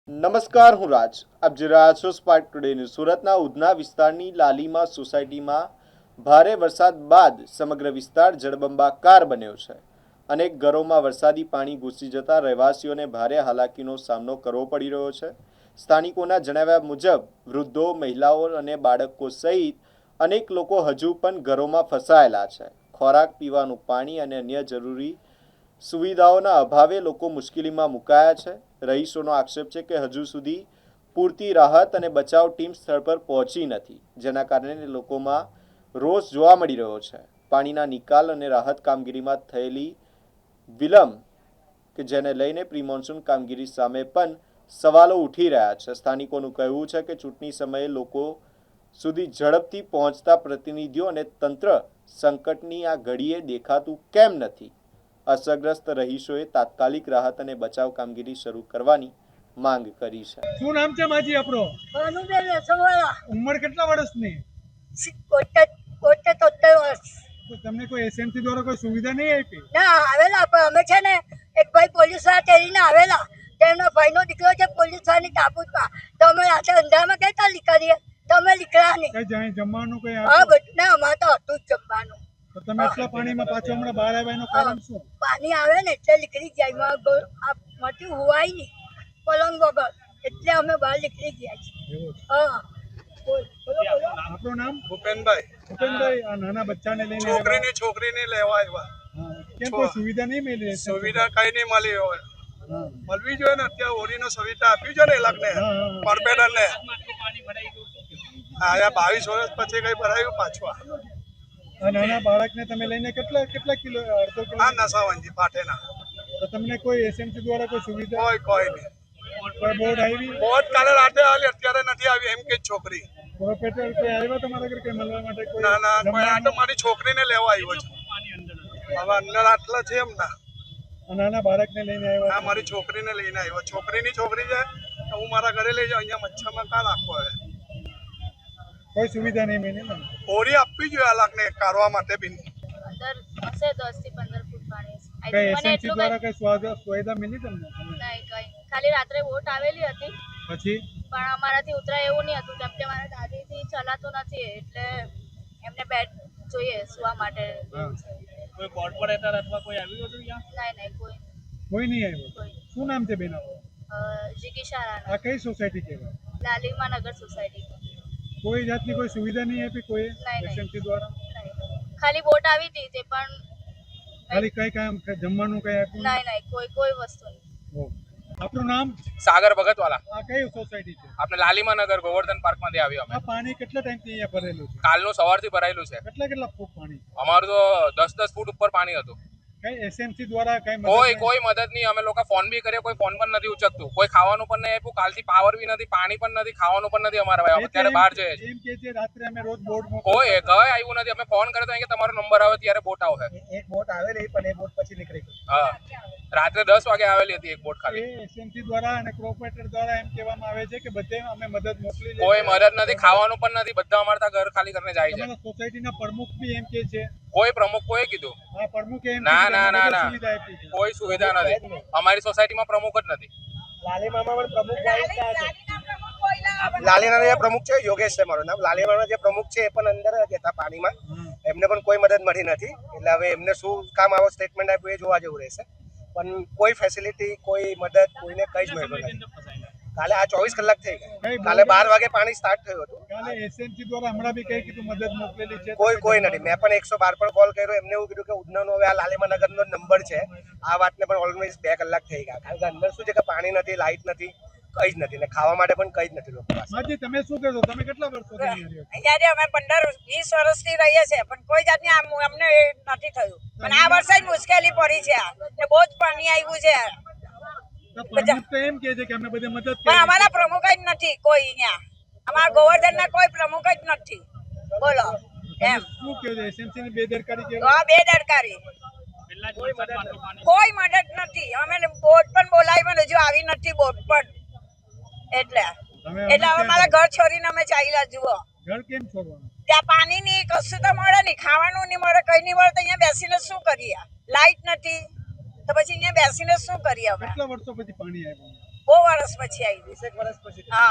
નમસ્કાર, હું રાજ. આપ જોઈ રહ્યા છો સ્પાર્ક ટુડે ન્યૂઝ. સુરતના ઉધના વિસ્તારની લાલીમા સોસાયટીમાં ભારે વરસાદ બાદ સમગ્ર વિસ્તાર જળબંબાકાર બન્યો છે. અનેક ઘરોમાં વરસાદી પાણી ઘૂસી જતા રહેવાસીઓને ભારે હાલાકીનો સામનો કરવો પડી રહ્યો છે. સ્થાનિકોના જણાવ્યા મુજબ વૃદ્ધો, મહિલાઓ અને બાળકો સહિત અનેક લોકો હજુ પણ ઘરોમાં ફસાયેલા છે. ખોરાક, પીવાનું પાણી અને અન્ય જરૂરી સુવિધાઓના અભાવે લોકો મુશ્કેલીમાં મુકાયા છે. રહીશોનો આક્ષેપ છે કે હજુ સુધી પૂરતી રાહત અને બચાવ ટીમ સ્થળ પર પહોંચી નથી, જેના કારણે લોકોમાં રોષ જોવા મળી રહ્યો છે. પાણીના નિકાલ અને રાહત કામગીરીમાં થયેલી વિલંબ કે જેને લઈને પ્રી મોન્સૂન કામગીરી સામે પણ સવાલો ઉઠી રહ્યા છે. સ્થાનિકોનું કહેવું છે કે ચૂંટણી સમયે લોકો સુધી ઝડપથી પહોંચતા પ્રતિનિધિઓ અને તંત્ર સંકટની આ ઘડીએ દેખાતું કેમ નથી. અસરગ્રસ્ત રહીશોએ તાત્કાલિક રાહત અને બચાવ કામગીરી શરૂ કરવાની માંગ કરી છે. શું નામ છે માજી આપરો? ભાનુબેન રસોવાળા. ઉંમર કેટલા વર્ષની? 73 વર્ષ. તો તમને કોઈ એસએમસી દ્વારા કોઈ સુવિધા નહીં આપી? ના આવેલા, પણ અમે છે ને એક ભાઈ પોલીસ વાળા તેડીને આવેલા. તેમનો ભાઈનો દીકરો છે પોલીસ વાળાની તાબૂતમાં. તો અમે રાતે અંધારામાં કઈ રીતે નીકળીએ? તો અમે નીકળ્યા નહીં. કઈ જાય જમવાનું કઈ હા બધું ના, અમારે તો હતું જ જમવાનું. તો તમે એટલા પાણીમાં પાછો હમણાં બહાર આવ્યા એનું કારણ શું? પાણી આવે ને એટલે નીકળી જાય. માટી હોવાય નહીં પલંગ વગર, એટલે અમે બહાર નીકળી ગયા છીએ. એવું છે. હા બોલ, બોલો બોલો. આપણું નામ? ભૂપેનભાઈ. ભૂપેનભાઈ, આ નાના બચ્ચાને લઈને છોકરીને લેવા આવ્યા. કેમ કોઈ સુવિધા નહીં મળી? સુવિધા કઈ નહીં મળી હોય. હા. મળવી જોઈએ ને, અત્યારે હોળીનો સુવિધા આપી છે ને એ લોકોને, પરપેડર ને. હા, 22 વર્ષ પછી કઈ ભરાયું પાછું. આ નાના બાળકને તમે લઈને કેટલા કિલો, અડધો કિલો? આ નસાવંજી પાટેના. તો તમને કોઈ એસએમસી દ્વારા કોઈ સુવિધા, કોઈ નહીં. કોઈ બોર્ડ આવી? બહુ કાલે રાતે આવી, અત્યારે નથી આવી એમ કે છોકરી. પ્રોફેસર કોઈ આવ્યા તમારા ઘરે કઈ મળવા માટે? કોઈ ના ના, કોઈ આ તો મારી છોકરીને લેવા આવ્યો છે. હવે અંદર આટલા છે એમ ના. નાના બાળકને લઈને આવ્યા? આ મારી છોકરીને લઈને આવ્યો. છોકરીની છોકરી છે, હું મારા ઘરે લઈ જાઉં. અહીંયા મચ્છરમાં કાં રાખવો હવે? કોઈ સુવિધા નહીં મળી ને? હોળી આપવી જોઈએ આ લોકોને કાઢવા માટે બી. અંદર હશે 10 થી 15 ફૂટ પાણી. કઈ મને એસએમસી એટલું દ્વારા કઈ સુવિધા મળી તમને? નહીં કઈ. ખાલી રાત્રે બોટ આવેલી હતી, પછી પણ અમારાથી ઉતરાય એવું નહીં હતું, કેમ કે મારા દાદીથી ચલાતું નથી, એટલે એમને બેડ જોઈએ સુવા માટે. હા. કોઈ બોર્ડ પર હતા અથવા કોઈ આવ્યું હતું ત્યાં? નહીં કોઈ કોઈ નહીં આવ્યું? કોઈ. શું નામ છે બેન આપણું? જીગીશા રાણા, આ કઈ સોસાયટી કહેવાય? લાલીમા નગર સોસાયટી. કોઈ જાતની કોઈ સુવિધા નહીં આપી કોઈ નહીં. એસએમસી દ્વારા? નહીં. ખાલી બોટ આવી હતી તે પણ ખાલી કઈ કામ જમવાનું કઈ આપ્યું? નહીં કોઈ વસ્તુ નહીં. ઓહ. આપણું નામ? સાગર ભગતવાલા. આ કઈ સોસાયટી છે? આપણે લાલીમા નગર ગોવર્ધન પાર્ક માંથી આવ્યો અમે. આ પાણી કેટલા ટાઈમથી અહીંયા ભરેલું છે? કાલનું સવારથી ભરાયેલું છે. કેટલા ફૂટ પાણી? અમારું તો 10 ફૂટ ઉપર પાણી હતું. કઈ એસએમસી દ્વારા કઈ મદદ કોઈ નહીં? કોઈ મદદ નહીં. અમે લોકો ફોન બી કરીએ, કોઈ ફોન પણ નથી ઉચકતું. કોઈ ખાવાનું પણ નહીં આપ્યું. કાલથી પાવર બી નથી, પાણી પણ નથી, ખાવાનું પણ નથી. અમારા ભાઈ અત્યારે બહાર જઈએ છીએ. એમ કે છે રાત્રે અમે રોજ બોર્ડ કોઈ કઈ આવ્યું નથી. અમે ફોન કર્યો તો અહીં કે તમારો નંબર આવે ત્યારે બોટ આવશે. એક બોટ આવેલી પણ એ બોટ પછી નીકળી ગઈ. હા, રાત્રે 10 વાગે આવેલી હતી એક બોટ ખાલી. એસએમસી દ્વારા અને કોર્પોરેટર દ્વારા એમ કહેવામાં આવે છે કે બધે અમે મદદ મોકલી છે. કોઈ મદદ નથી, ખાવાનું પણ નથી. બધા અમારા ત્યાં ઘર ખાલી કરીને જાય છે. તમારા સોસાયટીના પ્રમુખ બી એમ કે છે? કોઈ પ્રમુખ કોઈ કીધું આ પ્રમુખે એમ ના, કીધું કે ના, અમે ના, બધે સુવિધા આપી છે. કોઈ સુવિધા નથી. અમારી સોસાયટીમાં પ્રમુખ જ નથી. લાલીમામાં પણ પ્રમુખ લાલીના જે પ્રમુખ છે યોગેશ છે મારું નામ. લાલીમાના જે પ્રમુખ છે એ પણ અંદર જ હતા પાણીમાં. એમને પણ કોઈ મદદ મળી નથી. એટલે હવે એમને શું કામ આવો સ્ટેટમેન્ટ આપ્યું એ જોવા જેવું રહેશે. પણ કોઈ ફેસિલિટી, કોઈ મદદ કોઈને કઈ જ મળ્યું નથી. કાલે આ 24 કલાક થઈ ગયા. કાલે 12 વાગે પાણી સ્ટાર્ટ થયું હતું. કાલે એસએમસી દ્વારા હમણાં બી કઈ કીધું મદદ મોકલેલી છે? કોઈ નથી. મેં પણ 112 પર કોલ કર્યો. એમને એવું કીધું કે ઉધનાનો હવે આ લાલીમા નગરનો નંબર છે. આ વાતને પણ ઓલમોસ્ટ 2 કલાક થઈ ગયા. કારણ કે અંદર શું છે કે પાણી નથી, લાઇટ નથી, કઈ જ નથી, ને ખાવા માટે પણ કઈ જ નથી લોકો પાસે. માજી, તમે શું કહેશો? તમે કેટલા વર્ષોથી અહીંયા રહ્યો છો? અહીંયા અમે 15-20 વર્ષથી રહીએ છીએ, પણ કોઈ જાતની અમને નથી થયું. પણ આ વર્ષે જ મુશ્કેલી પડી છે. ને બહુ જ પાણી આવ્યું છે. તો પ્રમુખ તો એમ કહે છે કે અમે બધે મદદ પણ કરી. અમારા પ્રમુખ જ નથી કોઈ અહીંયા. અમારા ગોવર્ધનના કોઈ પ્રમુખ જ નથી. બોલો એમ. શું કહે છે? એસએમસી ની બેદરકારી કેવી? હા, બેદરકારી. કોઈ મદદ નથી. અમે બોટ પણ બોલાવી પણ હજુ આવી નથી બોટ પણ. એટલે હવે મારા ઘર છોડીને અમે ચાલ્યા જુઓ. ઘર કેમ છોડવાનું? ત્યાં પાણી ની કશું તો મળે નહીં, ખાવાનું નહીં મળે, કઈ નહીં મળે, તો અહીંયા બેસીને શું કરીએ? લાઈટ નથી, તો પછી અહીંયા બેસીને શું કરીએ અમે? કેટલા વર્ષો પછી પાણી આવ્યું? બહુ વર્ષ પછી આવી. 20 વર્ષ પછી હા